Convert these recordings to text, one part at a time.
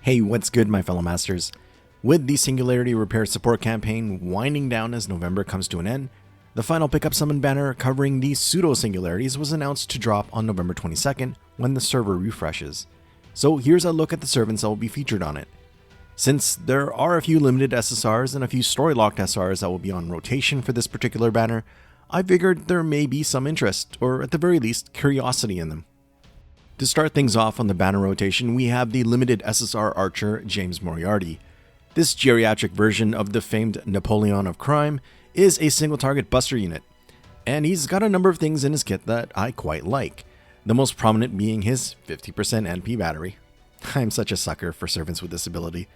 Hey, what's good, my fellow masters? With the Singularity Repair Support Campaign winding down as November comes to an end, the final pickup summon banner covering the Pseudo-Singularities was announced to drop on November 22nd when the server refreshes. So here's a look at the servants that will be featured on it. Since there are a few limited SSRs and a few story-locked SRs that will be on rotation for this particular banner, I figured there may be some interest, or at the very least, curiosity in them. To start things off on the banner rotation, we have the limited SSR archer James Moriarty. This geriatric version of the famed Napoleon of crime is a single target buster unit, and he's got a number of things in his kit that I quite like, the most prominent being his 50% NP battery. I'm such a sucker for servants with this ability.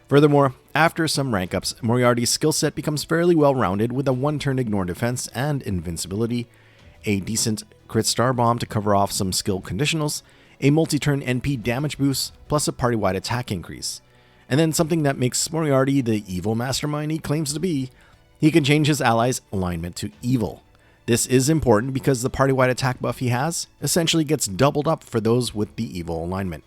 Furthermore, after some rank ups, Moriarty's skill set becomes fairly well rounded with a 1-turn ignore defense and invincibility, a decent crit star bomb to cover off some skill conditionals, a multi-turn NP damage boost, plus a party-wide attack increase. And then something that makes Moriarty the evil mastermind he claims to be, he can change his allies' alignment to evil. This is important because the party-wide attack buff he has essentially gets doubled up for those with the evil alignment.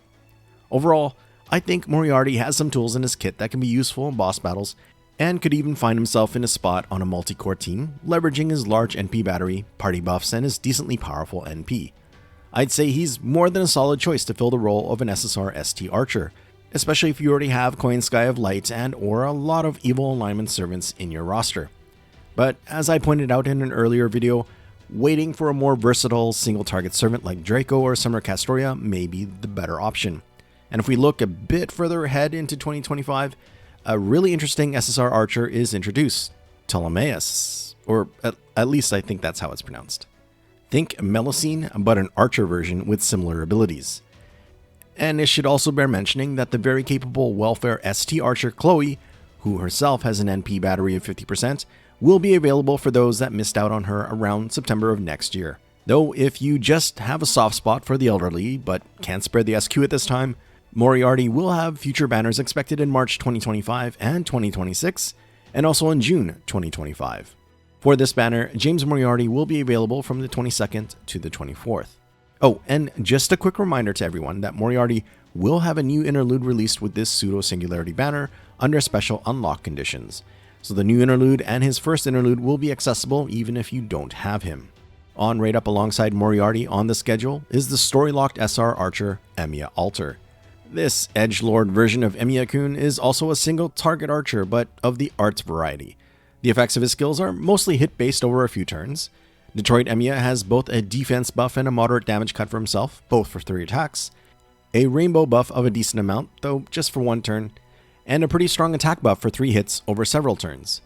Overall, I think Moriarty has some tools in his kit that can be useful in boss battles, and could even find himself in a spot on a multi-core team, leveraging his large NP battery, party buffs, and his decently powerful NP. I'd say he's more than a solid choice to fill the role of an SSR ST archer, especially if you already have Coin Sky of Light and or a lot of evil alignment servants in your roster. But as I pointed out in an earlier video, waiting for a more versatile single target servant like Draco or Summer Castoria may be the better option. And if we look a bit further ahead into 2025, a really interesting SSR archer is introduced, Ptolemaeus, or at least I think that's how it's pronounced. Think Melusine, but an archer version with similar abilities. And it should also bear mentioning that the very capable welfare ST archer Chloe, who herself has an NP battery of 50%, will be available for those that missed out on her around September of next year. Though if you just have a soft spot for the elderly, but can't spare the SQ at this time, Moriarty will have future banners expected in March 2025 and 2026, and also in June 2025. For this banner, James Moriarty will be available from the 22nd to the 24th. Oh, and just a quick reminder to everyone that Moriarty will have a new interlude released with this Pseudo-Singularity banner under special unlock conditions. So the new interlude and his first interlude will be accessible even if you don't have him. On right up alongside Moriarty on the schedule is the story-locked SR archer Emiya Alter. This edgelord version of Emiya-kun is also a single target archer, but of the arts variety. The effects of his skills are mostly hit-based over a few turns. Detroit Emiya has both a defense buff and a moderate damage cut for himself, both for 3 attacks, a rainbow buff of a decent amount, though just for 1 turn, and a pretty strong attack buff for 3 hits over several turns.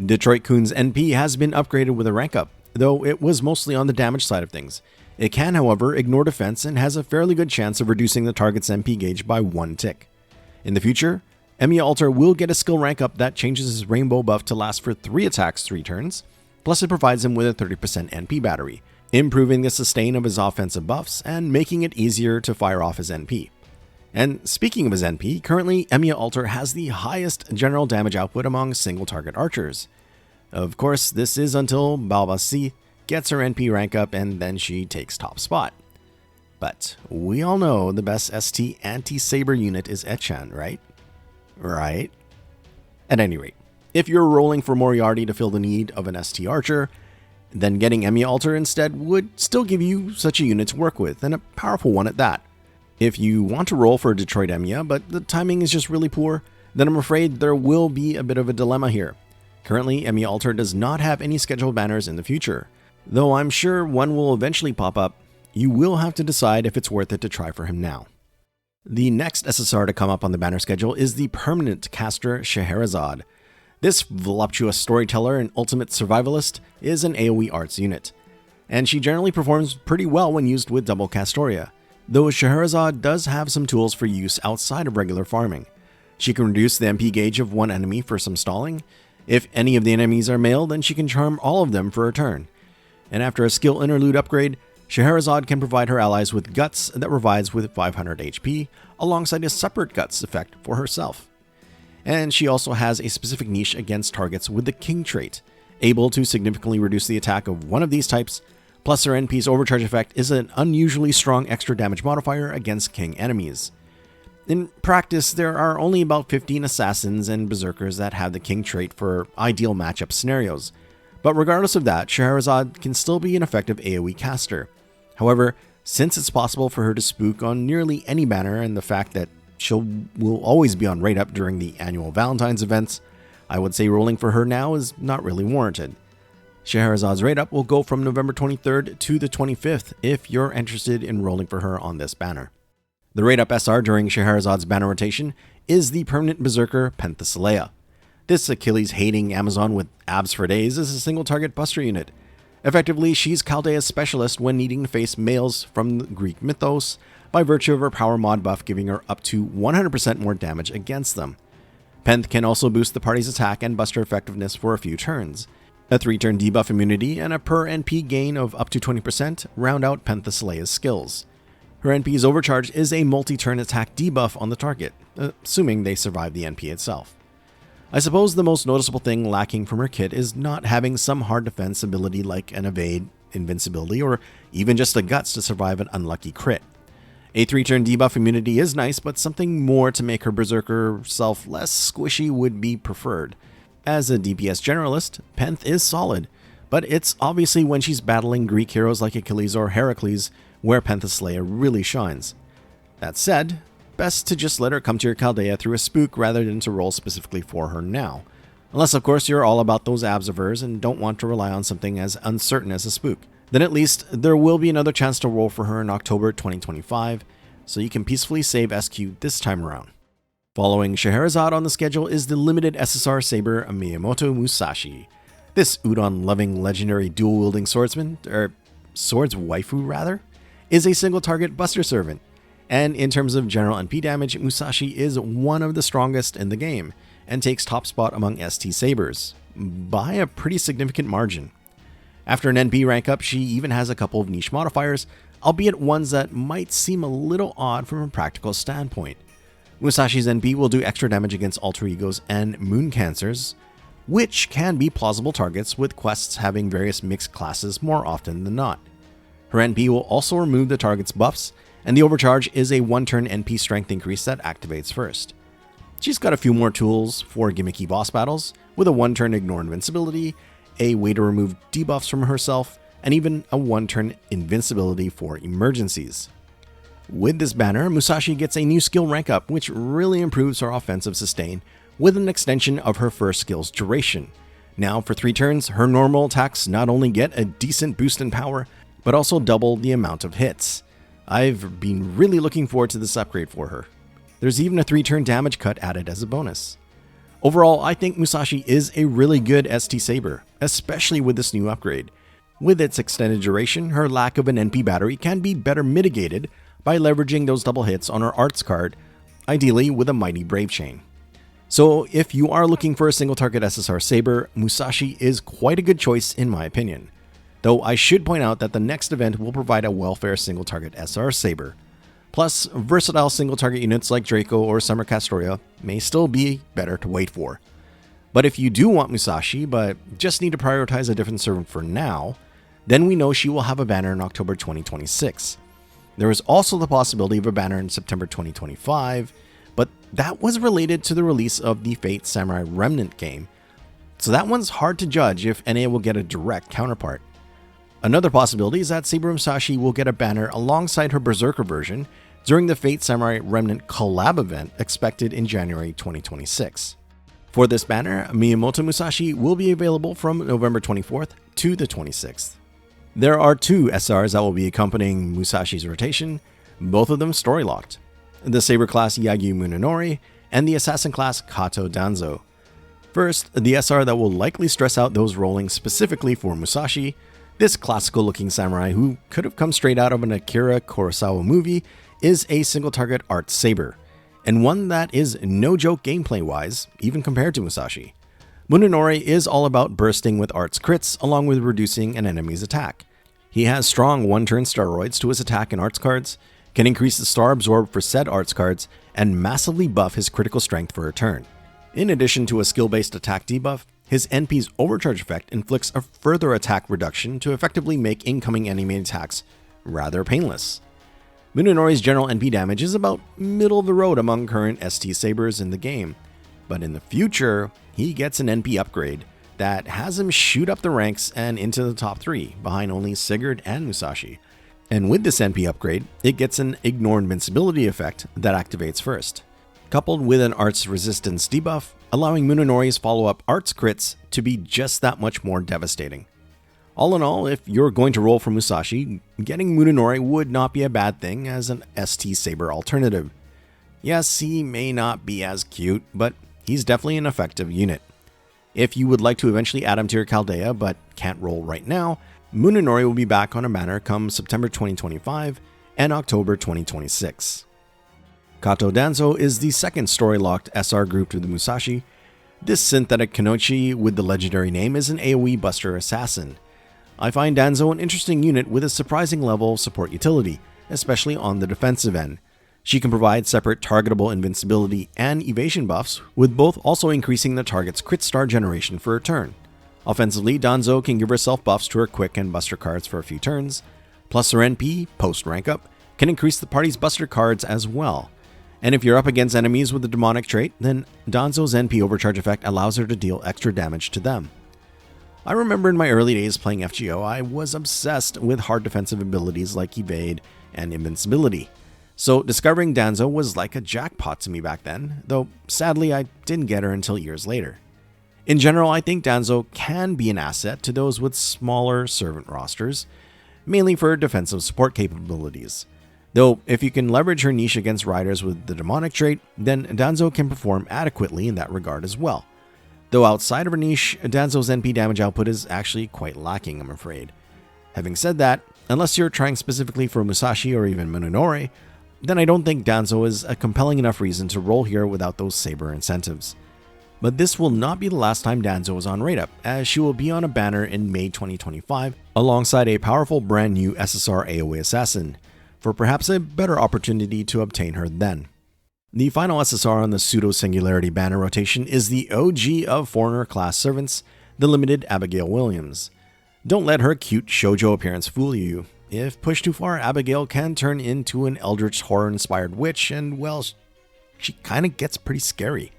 Detroit Kun's NP has been upgraded with a rank up, though it was mostly on the damage side of things. It can, however, ignore defense and has a fairly good chance of reducing the target's MP gauge by 1 tick. In the future, Emiya Alter will get a skill rank up that changes his rainbow buff to last for 3 attacks 3 turns, plus it provides him with a 30% NP battery, improving the sustain of his offensive buffs and making it easier to fire off his NP. And speaking of his NP, currently Emiya Alter has the highest general damage output among single target archers. Of course, this is until Balbasi gets her NP rank up and then she takes top spot. But we all know the best ST anti-saber unit is Echan, right? Right? At any rate, if you're rolling for Moriarty to fill the need of an ST archer, then getting Emiya Alter instead would still give you such a unit to work with, and a powerful one at that. If you want to roll for Detroit Emiya, but the timing is just really poor, then I'm afraid there will be a bit of a dilemma here. Currently, Emiya Alter does not have any scheduled banners in the future. Though I'm sure one will eventually pop up, you will have to decide if it's worth it to try for him now. The next SSR to come up on the banner schedule is the permanent caster Scheherazade. This voluptuous storyteller and ultimate survivalist is an AoE arts unit, and she generally performs pretty well when used with double Castoria, though Scheherazade does have some tools for use outside of regular farming. She can reduce the MP gauge of one enemy for some stalling. If any of the enemies are male, then she can charm all of them for a turn. And after a skill interlude upgrade, Scheherazade can provide her allies with Guts that revives with 500 HP, alongside a separate Guts effect for herself. And she also has a specific niche against targets with the King trait, able to significantly reduce the attack of one of these types, plus her NP's overcharge effect is an unusually strong extra damage modifier against King enemies. In practice, there are only about 15 assassins and berserkers that have the king trait for ideal matchup scenarios, but regardless of that, Scheherazade can still be an effective AoE caster. However, since it's possible for her to spook on nearly any banner and the fact that will always be on rate up during the annual Valentine's events, I would say rolling for her now is not really warranted. Scheherazade's rate up will go from November 23rd to the 25th if you're interested in rolling for her on this banner. The rate up SR during Scheherazade's banner rotation is the permanent berserker Penthesilea. This Achilles-hating Amazon with abs for days is a single target buster unit. Effectively, she's Chaldea's specialist when needing to face males from the Greek mythos by virtue of her power mod buff giving her up to 100% more damage against them. Penth can also boost the party's attack and buster effectiveness for a few turns. A 3-turn debuff immunity and a per NP gain of up to 20% round out Penthesilea's skills. Her NP's overcharge is a multi-turn attack debuff on the target, assuming they survive the NP itself. I suppose the most noticeable thing lacking from her kit is not having some hard defense ability like an evade, invincibility, or even just the guts to survive an unlucky crit. A 3-turn debuff immunity is nice, but something more to make her berserker self less squishy would be preferred. As a DPS generalist, Penth is solid, but it's obviously when she's battling Greek heroes like Achilles or Heracles where Penthesilea really shines. That said, best to just let her come to your Chaldea through a spook rather than to roll specifically for her now. Unless of course you're all about those abs of hers and don't want to rely on something as uncertain as a spook. Then at least there will be another chance to roll for her in October 2025, so you can peacefully save SQ this time around. Following Scheherazade on the schedule is the limited SSR saber Miyamoto Musashi. This udon-loving legendary dual-wielding swordsman, swords waifu rather, is a single-target buster servant, and in terms of general NP damage, Musashi is one of the strongest in the game, and takes top spot among ST sabers, by a pretty significant margin. After an NP rank up, she even has a couple of niche modifiers, albeit ones that might seem a little odd from a practical standpoint. Musashi's NP will do extra damage against alter egos and moon cancers, which can be plausible targets with quests having various mixed classes more often than not. Her NP will also remove the target's buffs, and the overcharge is a 1-turn NP strength increase that activates first. She's got a few more tools for gimmicky boss battles, with a 1-turn ignore invincibility, a way to remove debuffs from herself, and even a 1-turn invincibility for emergencies. With this banner, Musashi gets a new skill rank up, which really improves her offensive sustain, with an extension of her first skill's duration. Now, for 3 turns, her normal attacks not only get a decent boost in power, but also double the amount of hits. I've been really looking forward to this upgrade for her. There's even a 3-turn damage cut added as a bonus. Overall, I think Musashi is a really good ST Saber, especially with this new upgrade. With its extended duration, her lack of an NP battery can be better mitigated by leveraging those double hits on her arts card, ideally with a mighty Brave Chain. So if you are looking for a single target SSR Saber, Musashi is quite a good choice in my opinion. Though I should point out that the next event will provide a welfare single target SR Saber. Plus, versatile single target units like Draco or Summer Castoria may still be better to wait for. But if you do want Musashi, but just need to prioritize a different servant for now, then we know she will have a banner in October 2026. There is also the possibility of a banner in September 2025, but that was related to the release of the Fate Samurai Remnant game, so that one's hard to judge if NA will get a direct counterpart. Another possibility is that Saber Musashi will get a banner alongside her Berserker version during the Fate Samurai Remnant collab event expected in January 2026. For this banner, Miyamoto Musashi will be available from November 24th to the 26th. There are 2 SRs that will be accompanying Musashi's rotation, both of them story-locked. The Saber class Yagyu Munenori and the Assassin class Kato Danzo. First, the SR that will likely stress out those rolling specifically for Musashi, this classical-looking samurai who could have come straight out of an Akira Kurosawa movie, is a single-target art saber, and one that is no joke gameplay-wise, even compared to Musashi. Munenori is all about bursting with arts crits along with reducing an enemy's attack. He has strong 1-turn steroids to his attack and arts cards, can increase the star absorb for said arts cards, and massively buff his critical strength for a turn. In addition to a skill-based attack debuff, his NP's overcharge effect inflicts a further attack reduction to effectively make incoming enemy attacks rather painless. Munenori's general NP damage is about middle of the road among current ST Sabers in the game, but in the future, he gets an NP upgrade that has him shoot up the ranks and into the top 3, behind only Sigurd and Musashi. And with this NP upgrade, it gets an Ignore Invincibility effect that activates first, coupled with an Arts Resistance debuff, allowing Munenori's follow-up Arts crits to be just that much more devastating. All in all, if you're going to roll for Musashi, getting Munenori would not be a bad thing as an ST Saber alternative. Yes, he may not be as cute, but he's definitely an effective unit. If you would like to eventually add him to your Chaldea but can't roll right now, Munenori will be back on a banner come September 2025 and October 2026. Kato Danzo is the second story-locked SR grouped with Musashi. This synthetic Kanochi with the legendary name is an AoE buster assassin. I find Danzo an interesting unit with a surprising level of support utility, especially on the defensive end. She can provide separate targetable invincibility and evasion buffs, with both also increasing the target's crit star generation for a turn. Offensively, Danzo can give herself buffs to her quick and buster cards for a few turns, plus her NP, post rank up, can increase the party's buster cards as well. And if you're up against enemies with the demonic trait, then Danzo's NP overcharge effect allows her to deal extra damage to them. I remember in my early days playing FGO, I was obsessed with hard defensive abilities like evade and invincibility. So discovering Danzo was like a jackpot to me back then, though sadly I didn't get her until years later. In general, I think Danzo can be an asset to those with smaller servant rosters, mainly for defensive support capabilities. Though if you can leverage her niche against riders with the demonic trait, then Danzo can perform adequately in that regard as well. Though outside of her niche, Danzo's NP damage output is actually quite lacking, I'm afraid. Having said that, unless you're trying specifically for Musashi or even Munenori, then I don't think Danzo is a compelling enough reason to roll here without those Saber incentives. But this will not be the last time Danzo is on rate up, as she will be on a banner in May 2025 alongside a powerful brand new SSR AoE assassin, for perhaps a better opportunity to obtain her then. The final SSR on the Pseudo-Singularity banner rotation is the OG of Foreigner class servants, the limited Abigail Williams. Don't let her cute shoujo appearance fool you. If pushed too far, Abigail can turn into an eldritch horror-inspired witch, and well, she kinda gets pretty scary.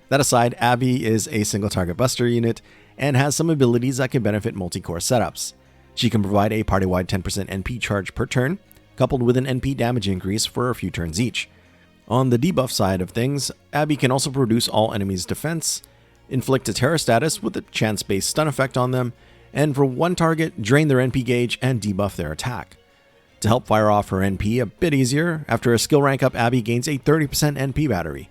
That aside, Abby is a single target buster unit and has some abilities that can benefit multi-core setups. She can provide a party-wide 10% NP charge per turn, coupled with an NP damage increase for a few turns each. On the debuff side of things, Abby can also reduce all enemies' defense, inflict a terror status with a chance-based stun effect on them, and for one target, drain their NP gauge and debuff their attack. To help fire off her NP a bit easier, after a skill rank up, Abby gains a 30% NP battery.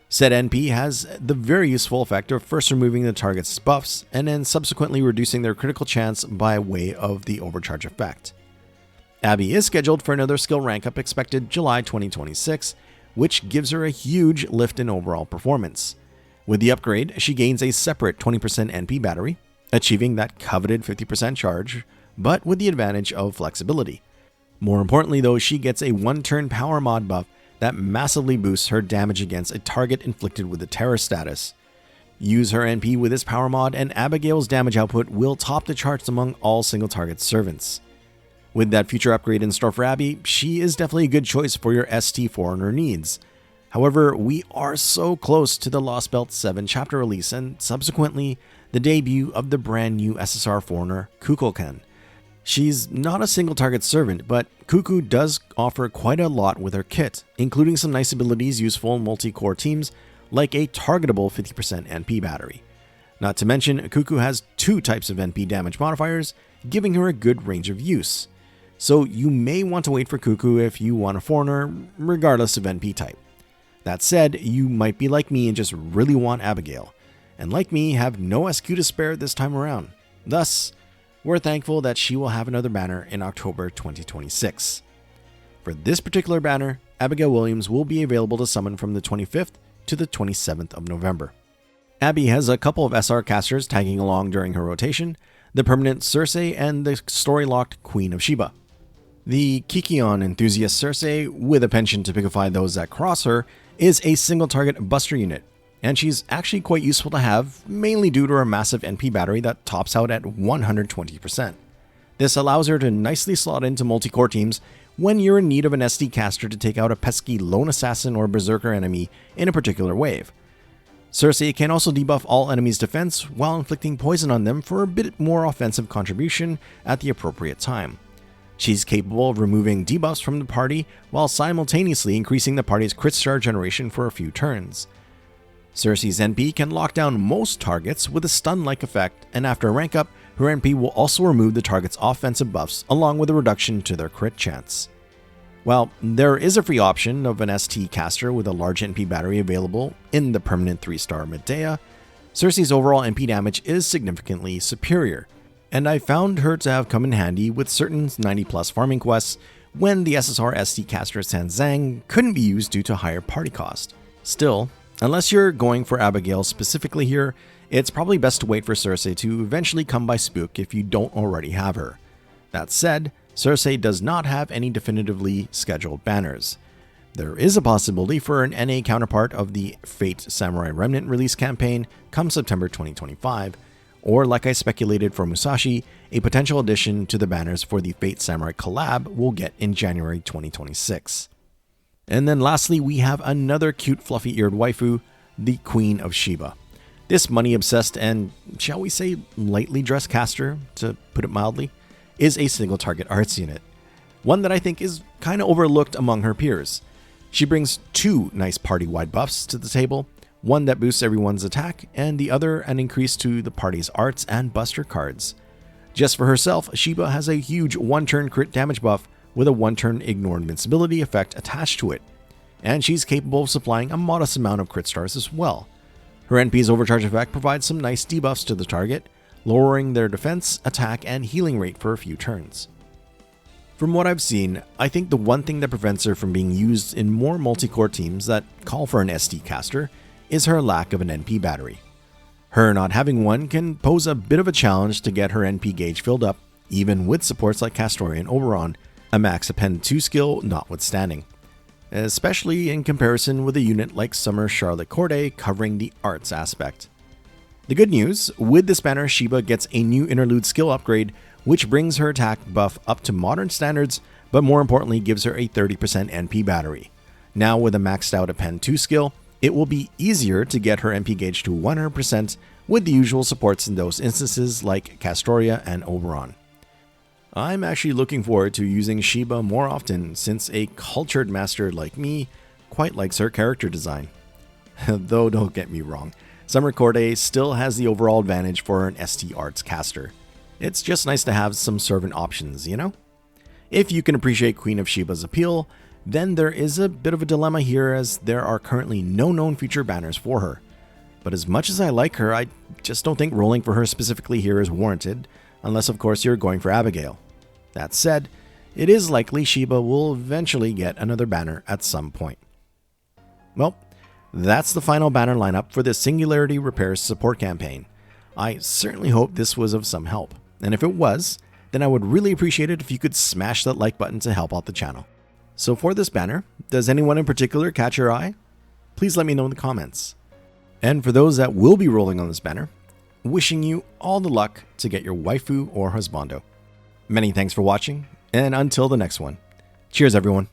Said NP has the very useful effect of first removing the target's buffs, and then subsequently reducing their critical chance by way of the overcharge effect. Abby is scheduled for another skill rank up expected July 2026, which gives her a huge lift in overall performance. With the upgrade, she gains a separate 20% NP battery, achieving that coveted 50% charge, but with the advantage of flexibility. More importantly though, she gets a one-turn power mod buff that massively boosts her damage against a target inflicted with the terror status. Use her NP with this power mod and Abigail's damage output will top the charts among all single target servants. With that future upgrade in store for Abby, she is definitely a good choice for your ST Foreigner needs. However, we are so close to the Lost Belt 7 chapter release and subsequently the debut of the brand new SSR Foreigner, Kukulkan. She's not a single target servant, but Kuku does offer quite a lot with her kit, including some nice abilities useful in multi-core teams like a targetable 50% NP battery. Not to mention, Kuku has two types of NP damage modifiers, giving her a good range of use. So you may want to wait for Kuku if you want a Foreigner, regardless of NP type. That said, you might be like me and just really want Abigail, and like me have no SQ to spare this time around. Thus, we're thankful that she will have another banner in October 2026. For this particular banner, Abigail Williams will be available to summon from the 25th to the 27th of November. Abby has a couple of SR casters tagging along during her rotation, the permanent Circe and the story-locked Queen of Sheba. The Kikion enthusiast Circe, with a penchant to pigify those that cross her, is a single target buster unit, and she's actually quite useful to have, mainly due to her massive NP battery that tops out at 120%. This allows her to nicely slot into multi-core teams when you're in need of an SD caster to take out a pesky lone assassin or berserker enemy in a particular wave. Circe can also debuff all enemies' defense while inflicting poison on them for a bit more offensive contribution at the appropriate time. She's capable of removing debuffs from the party while simultaneously increasing the party's crit star generation for a few turns. Circe's NP can lock down most targets with a stun-like effect, and after a rank up, her NP will also remove the target's offensive buffs along with a reduction to their crit chance. While there is a free option of an ST caster with a large NP battery available in the permanent 3-star Medea, Circe's overall NP damage is significantly superior, and I found her to have come in handy with certain 90+ farming quests when the SSR ST caster Sanzang couldn't be used due to higher party cost. Still, unless you're going for Abigail specifically here, it's probably best to wait for Circe to eventually come by Spook if you don't already have her. That said, Circe does not have any definitively scheduled banners. There is a possibility for an NA counterpart of the Fate Samurai Remnant release campaign come September 2025, or like I speculated for Musashi, a potential addition to the banners for the Fate Samurai collab we'll get in January 2026. And then lastly, we have another cute fluffy-eared waifu, the Queen of Sheba. This money-obsessed and, shall we say, lightly dressed caster, to put it mildly, is a single-target arts unit, one that I think is kind of overlooked among her peers. She brings two nice party-wide buffs to the table, one that boosts everyone's attack, and the other an increase to the party's arts and buster cards. Just for herself, Sheba has a huge 1-turn crit damage buff with a 1-turn ignore invincibility effect attached to it, and she's capable of supplying a modest amount of crit stars as well. Her NP's overcharge effect provides some nice debuffs to the target, lowering their defense, attack, and healing rate for a few turns. From what I've seen, I think the one thing that prevents her from being used in more multi-core teams that call for an SD caster is her lack of an NP battery. Her not having one can pose a bit of a challenge to get her NP gauge filled up, even with supports like Castoria and Oberon, a max append 2 skill notwithstanding, especially in comparison with a unit like Summer Charlotte Corday covering the arts aspect. The good news, with this banner, Sheba gets a new interlude skill upgrade, which brings her attack buff up to modern standards, but more importantly gives her a 30% NP battery. Now with a maxed out append 2 skill, it will be easier to get her NP gauge to 100% with the usual supports in those instances like Castoria and Oberon. I'm actually looking forward to using Sheba more often since a cultured master like me quite likes her character design. Though don't get me wrong, Summer Corday still has the overall advantage for an ST Arts caster. It's just nice to have some servant options, you know? If you can appreciate Queen of Sheba's appeal, then there is a bit of a dilemma here as there are currently no known future banners for her. But as much as I like her, I just don't think rolling for her specifically here is warranted, unless of course you're going for Abigail. That said, it is likely Sheba will eventually get another banner at some point. Well, that's the final banner lineup for the Singularity Repair Support Campaign. I certainly hope this was of some help, and if it was, then I would really appreciate it if you could smash that like button to help out the channel. So for this banner, does anyone in particular catch your eye? Please let me know in the comments. And for those that will be rolling on this banner, wishing you all the luck to get your waifu or husbando. Many thanks for watching, and until the next one, cheers everyone.